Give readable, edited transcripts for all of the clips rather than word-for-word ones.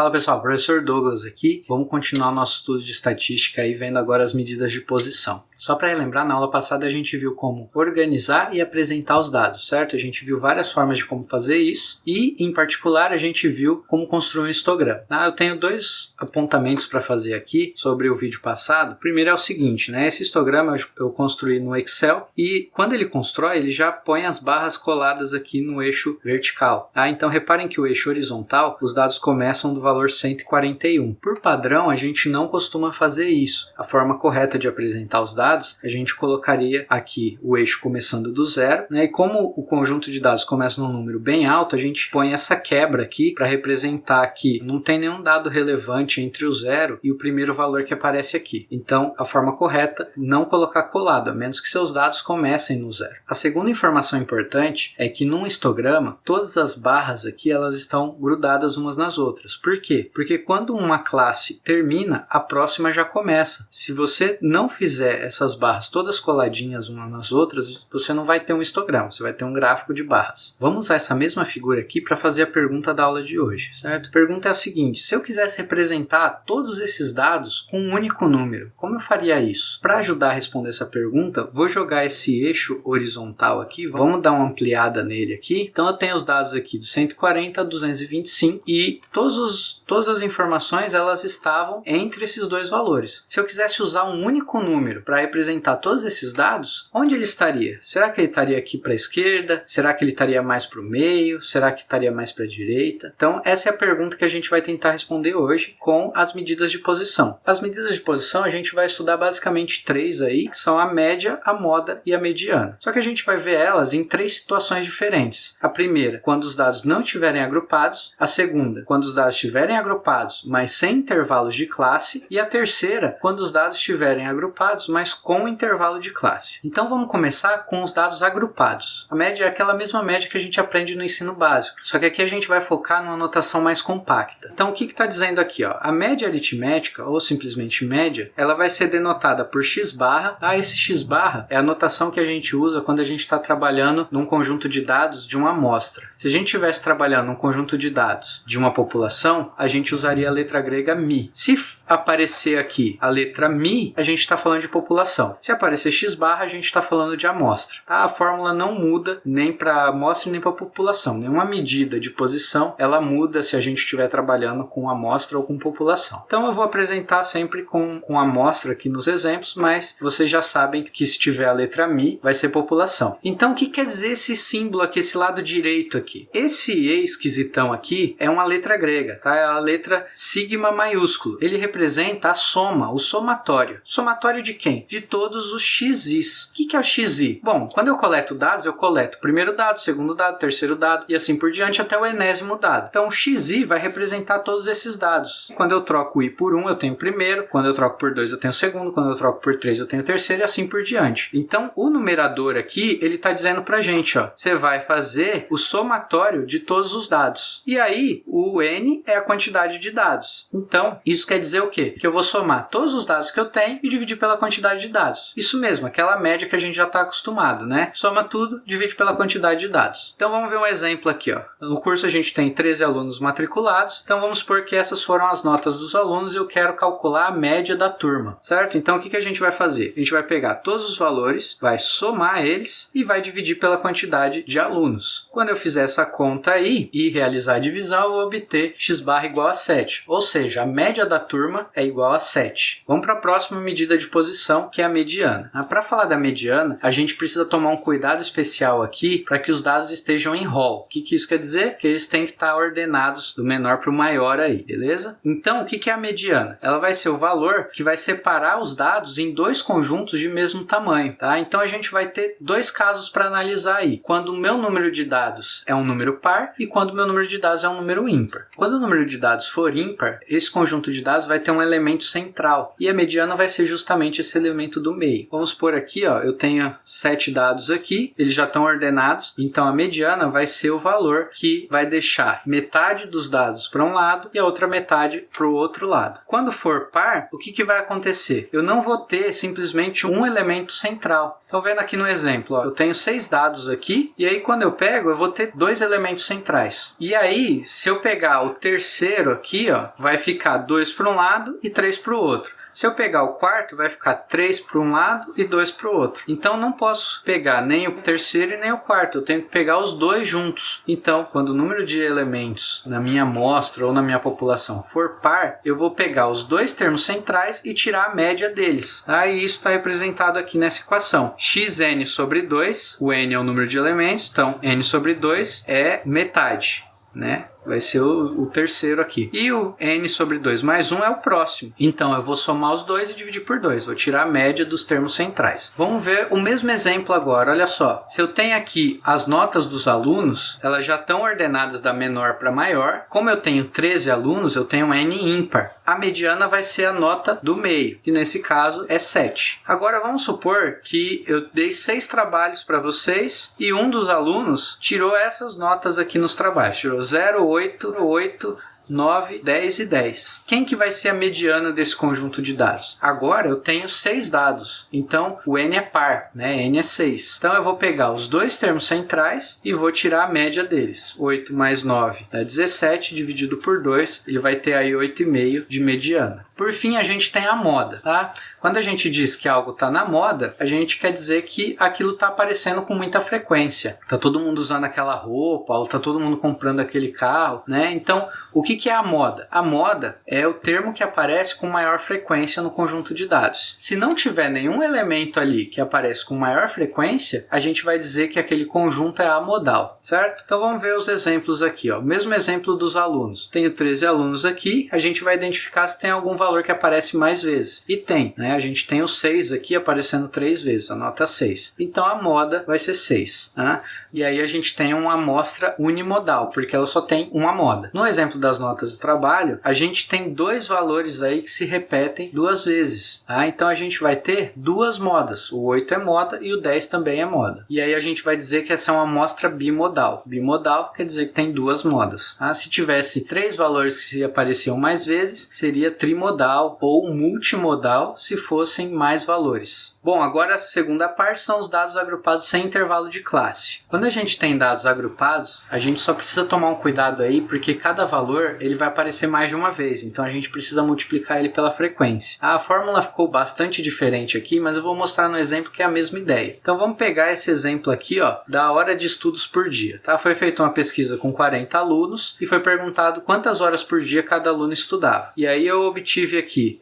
Fala pessoal, professor Douglas aqui. Vamos continuar o nosso estudo de estatística aí, vendo agora as medidas de posição. Só para relembrar, na aula passada a gente viu como organizar e apresentar os dados, certo? A gente viu várias formas de como fazer isso e, em particular, a gente viu como construir um histograma. Eu tenho dois apontamentos para fazer aqui sobre o vídeo passado. O primeiro é o seguinte, né? Esse histograma eu construí no Excel e quando ele constrói, ele já põe as barras coladas aqui no eixo vertical. Então reparem que o eixo horizontal, os dados começam do valor 141. Por padrão, a gente não costuma fazer isso. A forma correta de apresentar os dados, a gente colocaria aqui o eixo começando do zero, né? E como o conjunto de dados começa num número bem alto, a gente põe essa quebra aqui para representar que não tem nenhum dado relevante entre o zero e o primeiro valor que aparece aqui. Então, a forma correta, não colocar colado, a menos que seus dados comecem no zero. A segunda informação importante é que num histograma, todas as barras aqui elas estão grudadas umas nas outras. Por quê? Porque quando uma classe termina, a próxima já começa. Se você não fizer essas barras todas coladinhas umas nas outras, você não vai ter um histograma, você vai ter um gráfico de barras. Vamos usar essa mesma figura aqui para fazer a pergunta da aula de hoje, certo? A pergunta é a seguinte: se eu quisesse representar todos esses dados com um único número, como eu faria isso? Para ajudar a responder essa pergunta, vou jogar esse eixo horizontal aqui, vamos dar uma ampliada nele aqui. Então eu tenho os dados aqui de 140 a 225 e todas as informações elas estavam entre esses dois valores. Se eu quisesse usar um único número para representar todos esses dados, onde ele estaria? Será que ele estaria aqui para a esquerda? Será que ele estaria mais para o meio? Será que estaria mais para a direita? Então essa é a pergunta que a gente vai tentar responder hoje com as medidas de posição. As medidas de posição a gente vai estudar basicamente três aí, que são a média, a moda e a mediana. Só que a gente vai ver elas em três situações diferentes. A primeira, quando os dados não estiverem agrupados. A segunda, quando os dados estiverem agrupados, mas sem intervalos de classe. E a terceira, quando os dados estiverem agrupados, mas com intervalo de classe. Então vamos começar com os dados agrupados. A média é aquela mesma média que a gente aprende no ensino básico, só que aqui a gente vai focar numa notação mais compacta. Então o que está dizendo aqui? A média aritmética, ou simplesmente média, ela vai ser denotada por x barra. Esse x barra é a notação que a gente usa quando a gente está trabalhando num conjunto de dados de uma amostra. Se a gente estivesse trabalhando num conjunto de dados de uma população, a gente usaria a letra grega mi. Se aparecer aqui a letra mi, a gente está falando de população. Se aparecer x barra, a gente está falando de amostra. A fórmula não muda nem para amostra nem para população. Nenhuma medida de posição ela muda se a gente estiver trabalhando com amostra ou com população. Então eu vou apresentar sempre com amostra aqui nos exemplos, mas vocês já sabem que se tiver a letra mi, vai ser população. Então o que quer dizer esse símbolo aqui, esse lado direito aqui? Esse E esquisitão aqui é uma letra grega, tá? É a letra sigma maiúsculo. Ele representa a soma, o somatório. Somatório de quem? De todos os xis. O que é o xi? Bom, quando eu coleto dados, eu coleto o primeiro dado, o segundo dado, o terceiro dado e assim por diante até o enésimo dado. Então o xi vai representar todos esses dados. Quando eu troco o i por 1, eu tenho o primeiro. Quando eu troco por 2, eu tenho o segundo. Quando eu troco por 3, eu tenho o terceiro e assim por diante. Então o numerador aqui, ele está dizendo pra gente, você vai fazer o somatório de todos os dados. E aí o n é a quantidade de dados. Então isso quer dizer o quê? Que eu vou somar todos os dados que eu tenho e dividir pela quantidade de dados. Isso mesmo, aquela média que a gente já está acostumado, né? Soma tudo, divide pela quantidade de dados. Então vamos ver um exemplo aqui, No curso a gente tem 13 alunos matriculados, então vamos supor que essas foram as notas dos alunos e eu quero calcular a média da turma, certo? Então o que a gente vai fazer? A gente vai pegar todos os valores, vai somar eles e vai dividir pela quantidade de alunos. Quando eu fizer essa conta aí e realizar a divisão, eu vou obter x barra igual a 7, ou seja, a média da turma é igual a 7. Vamos para a próxima medida de posição, que é a mediana. Para falar da mediana, a gente precisa tomar um cuidado especial aqui para que os dados estejam em rol. O que isso quer dizer? Que eles têm que estar ordenados do menor para o maior aí, beleza? Então, o que é a mediana? Ela vai ser o valor que vai separar os dados em dois conjuntos de mesmo tamanho, tá? Então, a gente vai ter dois casos para analisar aí. Quando o meu número de dados é um número par e quando o meu número de dados é um número ímpar. Quando o número de dados for ímpar, esse conjunto de dados vai ter um elemento central e a mediana vai ser justamente esse elemento do meio. Vamos supor aqui, eu tenho 7 dados aqui, eles já estão ordenados, então a mediana vai ser o valor que vai deixar metade dos dados para um lado e a outra metade para o outro lado. Quando for par, o que vai acontecer? Eu não vou ter simplesmente um elemento central. Então, vendo aqui no exemplo, ó, eu tenho 6 dados aqui, e aí quando eu pego, eu vou ter 2 elementos centrais. E aí, se eu pegar o terceiro aqui, ó, vai ficar 2 para um lado e 3 para o outro. Se eu pegar o quarto, vai ficar 3 para um lado e 2 para o outro. Então, não posso pegar nem o terceiro e nem o quarto. Eu tenho que pegar os dois juntos. Então, quando o número de elementos na minha amostra ou na minha população for par, eu vou pegar os dois termos centrais e tirar a média deles. Aí, isso está representado aqui nessa equação. Xn sobre 2, o n é o número de elementos, então n sobre 2 é metade, né? Vai ser o terceiro aqui. E o n sobre 2 mais 1 é o próximo. Então, eu vou somar os dois e dividir por 2. Vou tirar a média dos termos centrais. Vamos ver o mesmo exemplo agora. Olha só. Se eu tenho aqui as notas dos alunos, elas já estão ordenadas da menor para maior. Como eu tenho 13 alunos, eu tenho n ímpar. A mediana vai ser a nota do meio, que nesse caso é 7. Agora, vamos supor que eu dei 6 trabalhos para vocês e um dos alunos tirou essas notas aqui nos trabalhos. Tirou 0, 8, 9, 10 e 10. Quem que vai ser a mediana desse conjunto de dados? Agora eu tenho 6 dados, então o n é par, né? N é 6. Então eu vou pegar os dois termos centrais e vou tirar a média deles. 8 mais 9 dá 17, dividido por 2, ele vai ter aí 8,5 de mediana. Por fim, a gente tem a moda, tá? Quando a gente diz que algo está na moda, a gente quer dizer que aquilo está aparecendo com muita frequência. Tá todo mundo usando aquela roupa, ou tá todo mundo comprando aquele carro, né? Então, o que é a moda? A moda é o termo que aparece com maior frequência no conjunto de dados. Se não tiver nenhum elemento ali que aparece com maior frequência, a gente vai dizer que aquele conjunto é amodal, certo? Então, vamos ver os exemplos aqui, ó. Mesmo exemplo dos alunos. Tenho 13 alunos aqui, a gente vai identificar se tem algum valor que aparece mais vezes. E tem, né? A gente tem o 6 aqui aparecendo 3 vezes, a nota 6. Então a moda vai ser 6. Né? E aí a gente tem uma amostra unimodal, porque ela só tem uma moda. No exemplo das notas do trabalho, a gente tem 2 valores aí que se repetem 2 vezes. Tá? Então a gente vai ter 2 modas. O 8 é moda e o 10 também é moda. E aí a gente vai dizer que essa é uma amostra bimodal. Bimodal quer dizer que tem 2 modas. Tá? Se tivesse 3 valores que se apareciam mais vezes, seria trimodal ou multimodal se fossem mais valores. Bom, agora a segunda parte são os dados agrupados sem intervalo de classe. Quando a gente tem dados agrupados, a gente só precisa tomar um cuidado aí, porque cada valor ele vai aparecer mais de uma vez, então a gente precisa multiplicar ele pela frequência. A fórmula ficou bastante diferente aqui, mas eu vou mostrar no exemplo que é a mesma ideia. Então vamos pegar esse exemplo aqui, ó, da hora de estudos por dia. Tá? Foi feita uma pesquisa com 40 alunos e foi perguntado quantas horas por dia cada aluno estudava. E aí eu obtive aqui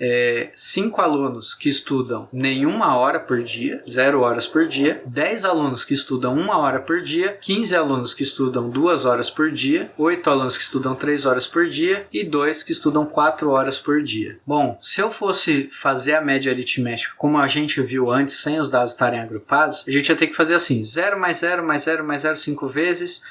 5 alunos que estudam nenhuma hora por dia, 0 horas por dia, 10 alunos que estudam 1 hora por dia, 15 alunos que estudam 2 horas por dia, 8 alunos que estudam 3 horas por dia e 2 que estudam 4 horas por dia. Bom, se eu fosse fazer a média aritmética como a gente viu antes, sem os dados estarem agrupados, a gente ia ter que fazer assim, 0 mais 0 mais 0 mais 0 5 vezes,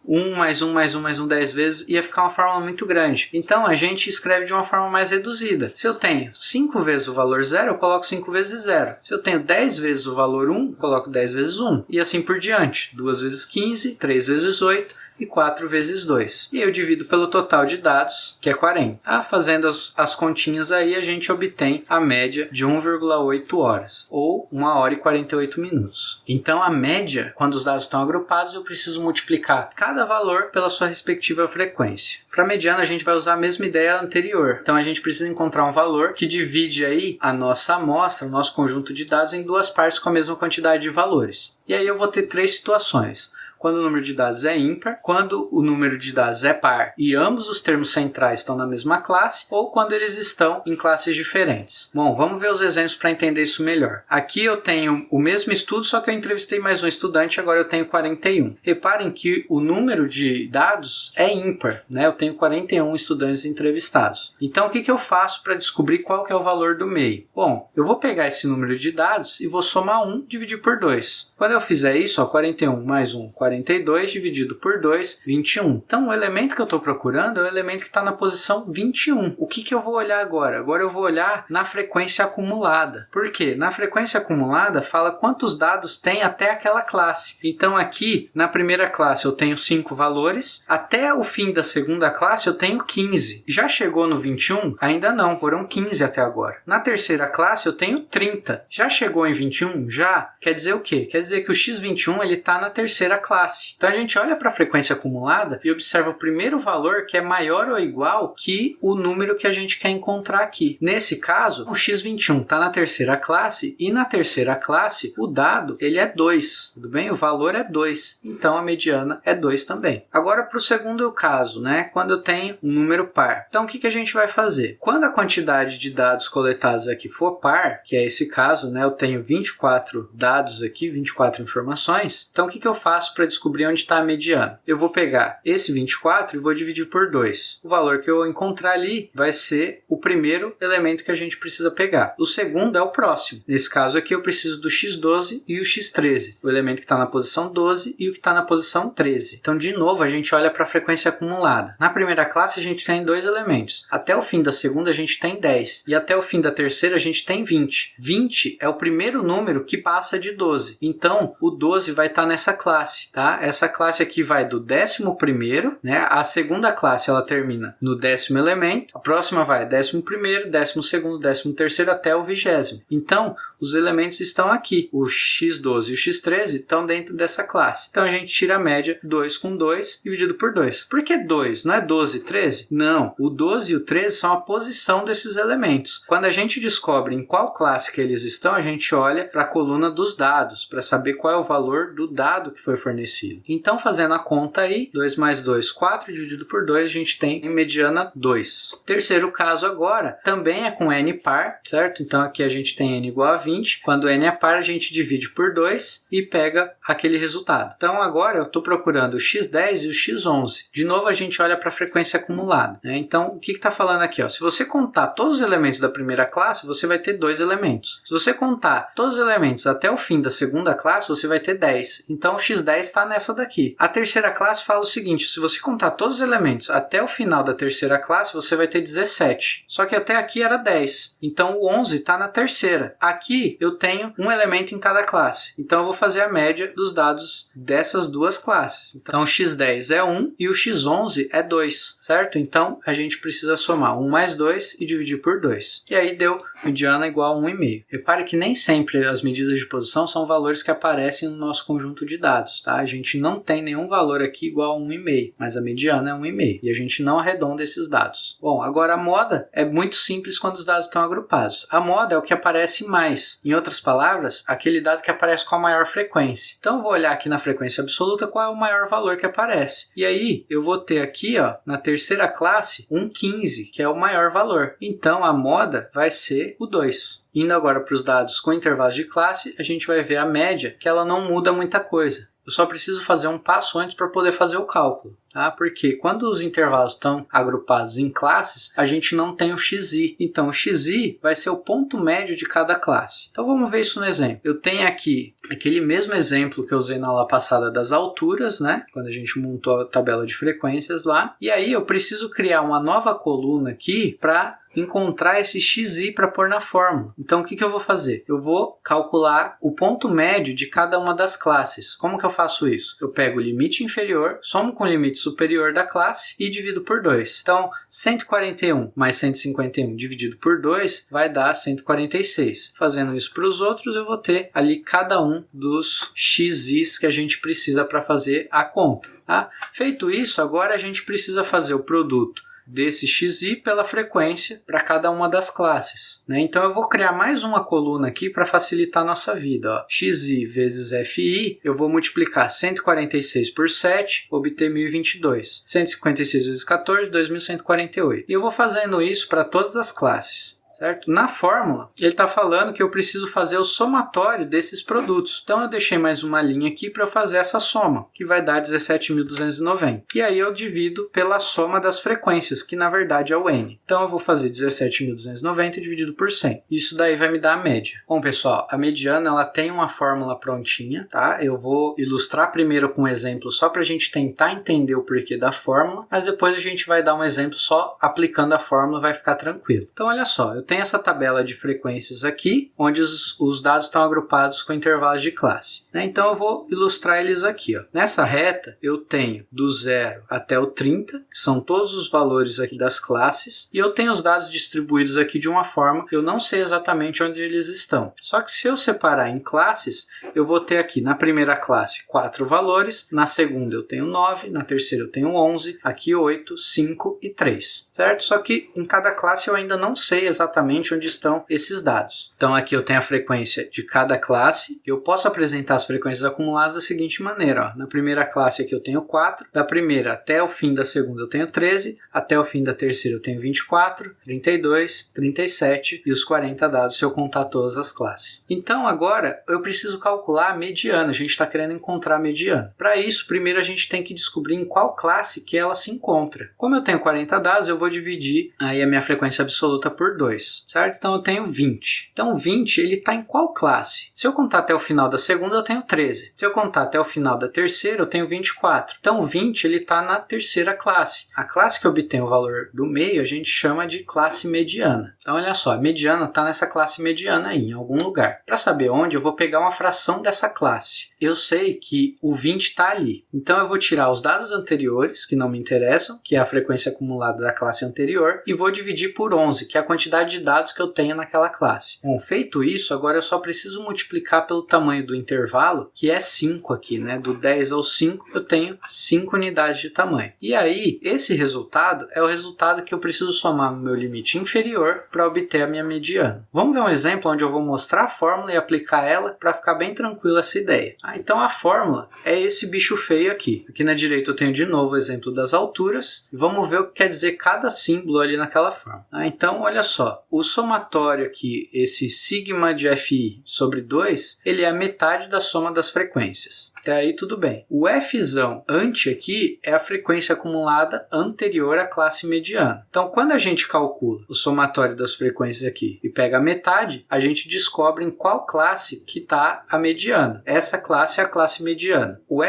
1 mais 1 mais 1 mais 1 10 vezes, ia ficar uma fórmula muito grande. Então a gente escreve de uma forma mais reduzida. Se eu tenho 5 vezes o valor 0, eu coloco 5 vezes 0. Se eu tenho 10 vezes o valor 1, eu coloco 10 vezes 1. E assim por diante. 2 vezes 15, 3 vezes 8 e 4 vezes 2. E eu divido pelo total de dados, que é 40. Fazendo as continhas aí, a gente obtém a média de 1,8 horas, ou 1 hora e 48 minutos. Então, a média, quando os dados estão agrupados, eu preciso multiplicar cada valor pela sua respectiva frequência. Para a mediana, a gente vai usar a mesma ideia anterior. Então, a gente precisa encontrar um valor que divide aí a nossa amostra, o nosso conjunto de dados, em 2 partes com a mesma quantidade de valores. E aí eu vou ter 3 situações. Quando o número de dados é ímpar, quando o número de dados é par e ambos os termos centrais estão na mesma classe, ou quando eles estão em classes diferentes. Bom, vamos ver os exemplos para entender isso melhor. Aqui eu tenho o mesmo estudo, só que eu entrevistei mais um estudante, agora eu tenho 41. Reparem que o número de dados é ímpar, né? Eu tenho 41 estudantes entrevistados. Então, o que eu faço para descobrir qual que é o valor do meio? Bom, eu vou pegar esse número de dados e vou somar 1 e dividir por 2. Quando eu fizer isso, ó, 41 mais 1, 41 142 dividido por 2, 21. Então, o elemento que eu estou procurando é o elemento que está na posição 21. O que eu vou olhar agora? Agora eu vou olhar na frequência acumulada. Por quê? Na frequência acumulada fala quantos dados tem até aquela classe. Então, aqui, na primeira classe, eu tenho 5 valores. Até o fim da segunda classe, eu tenho 15. Já chegou no 21? Ainda não, foram 15 até agora. Na terceira classe, eu tenho 30. Já chegou em 21? Já. Quer dizer o quê? Quer dizer que o x21 está na terceira classe. Então, a gente olha para a frequência acumulada e observa o primeiro valor que é maior ou igual que o número que a gente quer encontrar aqui. Nesse caso, o x21 está na terceira classe e na terceira classe o dado ele é 2, tudo bem? O valor é 2, então a mediana é 2 também. Agora para o segundo caso, né? Quando eu tenho um número par. Então o que a gente vai fazer? Quando a quantidade de dados coletados aqui for par, que é esse caso, né? Eu tenho 24 dados aqui, 24 informações, então o que eu faço para descobrir onde está a mediana? Eu vou pegar esse 24 e vou dividir por 2. O valor que eu encontrar ali vai ser o primeiro elemento que a gente precisa pegar. O segundo é o próximo. Nesse caso aqui eu preciso do x12 e o x13. O elemento que está na posição 12 e o que está na posição 13. Então, de novo, a gente olha para a frequência acumulada. Na primeira classe a gente tem 2 elementos. Até o fim da segunda a gente tem 10. E até o fim da terceira a gente tem 20. 20 é o primeiro número que passa de 12. Então, o 12 vai estar nessa classe, tá? Essa classe aqui vai do 11º, né? A segunda classe ela termina no 10º elemento. A próxima vai 11º, 12º, 13º até o 20º. Então, os elementos estão aqui. O x12 e o x13 estão dentro dessa classe. Então, a gente tira a média 2 com 2 dividido por 2. Por que 2? Não é 12 e 13? Não. O 12 e o 13 são a posição desses elementos. Quando a gente descobre em qual classe que eles estão, a gente olha para a coluna dos dados, para saber qual é o valor do dado que foi fornecido. Então, fazendo a conta aí, 2 mais 2, 4 dividido por 2, a gente tem em mediana 2. Terceiro caso agora, também é com n par, certo? Então, aqui a gente tem n igual a 20. Quando n é par, a gente divide por 2 e pega aquele resultado. Então, agora eu estou procurando o x10 e o x11. De novo, a gente olha para a frequência acumulada, né? Então, o que está falando aqui? Ó? Se você contar todos os elementos da primeira classe, você vai ter 2 elementos. Se você contar todos os elementos até o fim da segunda classe, você vai ter 10. Então, o x10 está nessa daqui. A terceira classe fala o seguinte, se você contar todos os elementos até o final da terceira classe, você vai ter 17. Só que até aqui era 10. Então, o 11 está na terceira. Aqui, eu tenho um elemento em cada classe. Então, eu vou fazer a média dos dados dessas duas classes. Então, o x10 é 1 e o x11 é 2, certo? Então, a gente precisa somar 1 mais 2 e dividir por 2. E aí, deu mediana igual a 1,5. Repare que nem sempre as medidas de posição são valores que aparecem no nosso conjunto de dados, tá? A gente não tem nenhum valor aqui igual a 1,5, mas a mediana é 1,5. E a gente não arredonda esses dados. Bom, agora a moda é muito simples quando os dados estão agrupados. A moda é o que aparece mais. Em outras palavras, aquele dado que aparece com a maior frequência. Então, eu vou olhar aqui na frequência absoluta qual é o maior valor que aparece. E aí, eu vou ter aqui, ó, na terceira classe, um 15, que é o maior valor. Então, a moda vai ser o 2. Indo agora para os dados com intervalos de classe, a gente vai ver a média, que ela não muda muita coisa. Eu só preciso fazer um passo antes para poder fazer o cálculo. Tá? Porque quando os intervalos estão agrupados em classes, a gente não tem o xi. Então, o xi vai ser o ponto médio de cada classe. Então, vamos ver isso no exemplo. Eu tenho aqui aquele mesmo exemplo que eu usei na aula passada das alturas, né? Quando a gente montou a tabela de frequências lá. E aí, eu preciso criar uma nova coluna aqui para encontrar esse xi para pôr na fórmula. Então, o que eu vou fazer? Eu vou calcular o ponto médio de cada uma das classes. Como que eu faço isso? Eu pego o limite inferior, somo com o limite superior da classe e divido por 2. Então, 141 mais 151 dividido por 2 vai dar 146. Fazendo isso para os outros, eu vou ter ali cada um dos xis que a gente precisa para fazer a conta. Tá? Feito isso, agora a gente precisa fazer o produto desse xi pela frequência para cada uma das classes, né? Então eu vou criar mais uma coluna aqui para facilitar a nossa vida. Ó. Xi vezes fi, eu vou multiplicar 146 por 7, obter 1022. 156 vezes 14, 2148. E eu vou fazendo isso para todas as classes. certo? Na fórmula, ele está falando que eu preciso fazer o somatório desses produtos. Então eu deixei mais uma linha aqui para eu fazer essa soma, que vai dar 17.290. E aí eu divido pela soma das frequências, que na verdade é o N. Então eu vou fazer 17.290 dividido por 100. Isso daí vai me dar a média. Bom, pessoal, a mediana ela tem uma fórmula prontinha, tá? Eu vou ilustrar primeiro com um exemplo só para a gente tentar entender o porquê da fórmula, mas depois a gente vai dar um exemplo só aplicando a fórmula, vai ficar tranquilo. Então olha só, eu tenho essa tabela de frequências aqui, onde os dados estão agrupados com intervalos de classe, né? Então eu vou ilustrar eles aqui, ó. Nessa reta eu tenho do 0 até o 30, que são todos os valores aqui das classes, e eu tenho os dados distribuídos aqui de uma forma que eu não sei exatamente onde eles estão. Só que se eu separar em classes, eu vou ter aqui na primeira classe 4 valores, na segunda eu tenho 9, na terceira eu tenho 11, aqui 8, 5 e 3, certo? Só que em cada classe eu ainda não sei exatamente onde estão esses dados. Então aqui eu tenho a frequência de cada classe, eu posso apresentar as frequências acumuladas da seguinte maneira, ó. Na primeira classe aqui eu tenho 4, da primeira até o fim da segunda eu tenho 13, até o fim da terceira eu tenho 24, 32, 37 e os 40 dados se eu contar todas as classes. Então agora eu preciso calcular a mediana, a gente está querendo encontrar a mediana. Para isso, primeiro a gente tem que descobrir em qual classe que ela se encontra. Como eu tenho 40 dados, eu vou dividir aí a minha frequência absoluta por 2, certo? Então eu tenho 20. Então 20 ele está em qual classe? Se eu contar até o final da segunda, eu tenho 13. Se eu contar até o final da terceira, eu tenho 24. Então 20 ele está na terceira classe. A classe que obtém o valor do meio a gente chama de classe mediana. Então olha só, a mediana está nessa classe mediana aí, em algum lugar. Para saber onde, eu vou pegar uma fração dessa classe. Eu sei que o 20 está ali. Então eu vou tirar os dados anteriores, que não me interessam, que é a frequência acumulada da classe anterior, e vou dividir por 11, que é a quantidade de dados que eu tenho naquela classe. Bom, feito isso, agora eu só preciso multiplicar pelo tamanho do intervalo, que é 5 aqui, né? Do 10 ao 5 eu tenho 5 unidades de tamanho. E aí, esse resultado é o resultado que eu preciso somar no meu limite inferior para obter a minha mediana. Vamos ver um exemplo onde eu vou mostrar a fórmula e aplicar ela para ficar bem tranquila essa ideia. Então a fórmula é esse bicho feio aqui. Aqui na direita eu tenho de novo o exemplo das alturas. Vamos ver o que quer dizer cada símbolo ali naquela fórmula. Então olha só, o somatório aqui, esse sigma de Fi sobre 2, ele é a metade da soma das frequências. Até aí tudo bem. O Fzão ante aqui é a frequência acumulada anterior à classe mediana. Então quando a gente calcula o somatório das frequências aqui e pega a metade, a gente descobre em qual classe que está a mediana. Essa classe é a classe mediana. O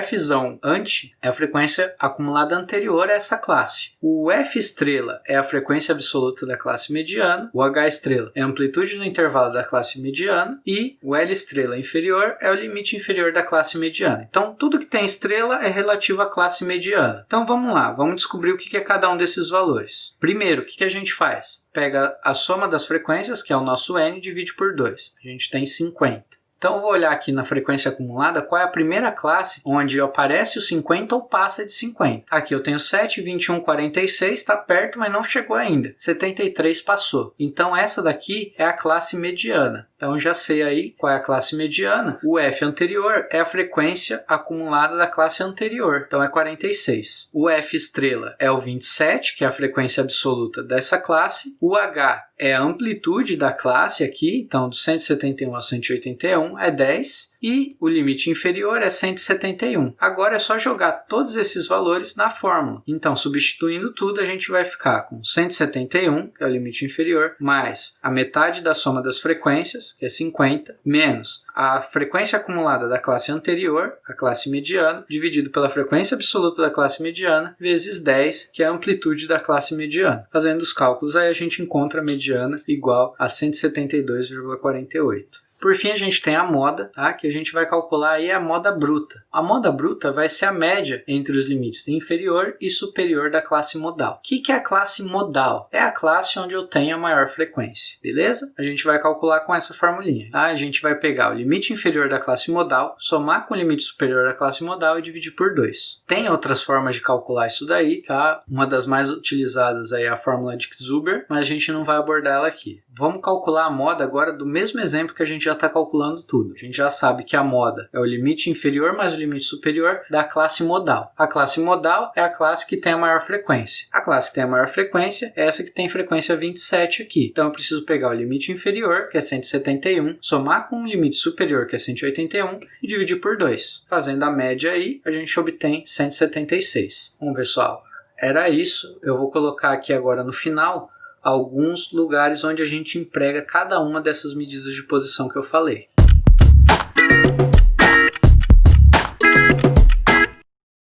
Fzão ante é a frequência acumulada anterior a essa classe. O F estrela é a frequência absoluta da classe mediana. O H estrela é a amplitude no intervalo da classe mediana. E o L estrela inferior é o limite inferior da classe mediana. Então tudo que tem estrela é relativo à classe mediana. Então vamos lá, vamos descobrir o que é cada um desses valores. Primeiro, o que a gente faz? Pega a soma das frequências, que é o nosso N, e divide por 2. A gente tem 50. Então eu vou olhar aqui na frequência acumulada qual é a primeira classe onde aparece o 50 ou passa de 50. Aqui eu tenho 7, 21, 46, está perto, mas não chegou ainda. 73 passou. Então essa daqui é a classe mediana. Então já sei aí qual é a classe mediana. O F anterior é a frequência acumulada da classe anterior. Então é 46. O F estrela é o 27, que é a frequência absoluta dessa classe. O H é a amplitude da classe aqui. Então do 171 a 181 é 10. E o limite inferior é 171. Agora é só jogar todos esses valores na fórmula. Então, substituindo tudo, a gente vai ficar com 171, que é o limite inferior, mais a metade da soma das frequências, que é 50, menos a frequência acumulada da classe anterior, a classe mediana, dividido pela frequência absoluta da classe mediana, vezes 10, que é a amplitude da classe mediana. Fazendo os cálculos, aí a gente encontra a mediana igual a 172,48. Por fim, a gente tem a moda, tá? Que a gente vai calcular aí a moda bruta. A moda bruta vai ser a média entre os limites inferior e superior da classe modal. O que é a classe modal? É a classe onde eu tenho a maior frequência, beleza? A gente vai calcular com essa formulinha. Tá? A gente vai pegar o limite inferior da classe modal, somar com o limite superior da classe modal e dividir por 2. Tem outras formas de calcular isso daí, tá? Uma das mais utilizadas aí é a fórmula de Zuber, mas a gente não vai abordar ela aqui. Vamos calcular a moda agora do mesmo exemplo que a gente já está calculando tudo. A gente já sabe que a moda é o limite inferior mais o limite superior da classe modal. A classe modal é a classe que tem a maior frequência. A classe que tem a maior frequência é essa que tem frequência 27 aqui. Então eu preciso pegar o limite inferior, que é 171, somar com o limite superior, que é 181, e dividir por 2. Fazendo a média aí, a gente obtém 176. Bom, pessoal, era isso. Eu vou colocar aqui agora no final alguns lugares onde a gente emprega cada uma dessas medidas de posição que eu falei.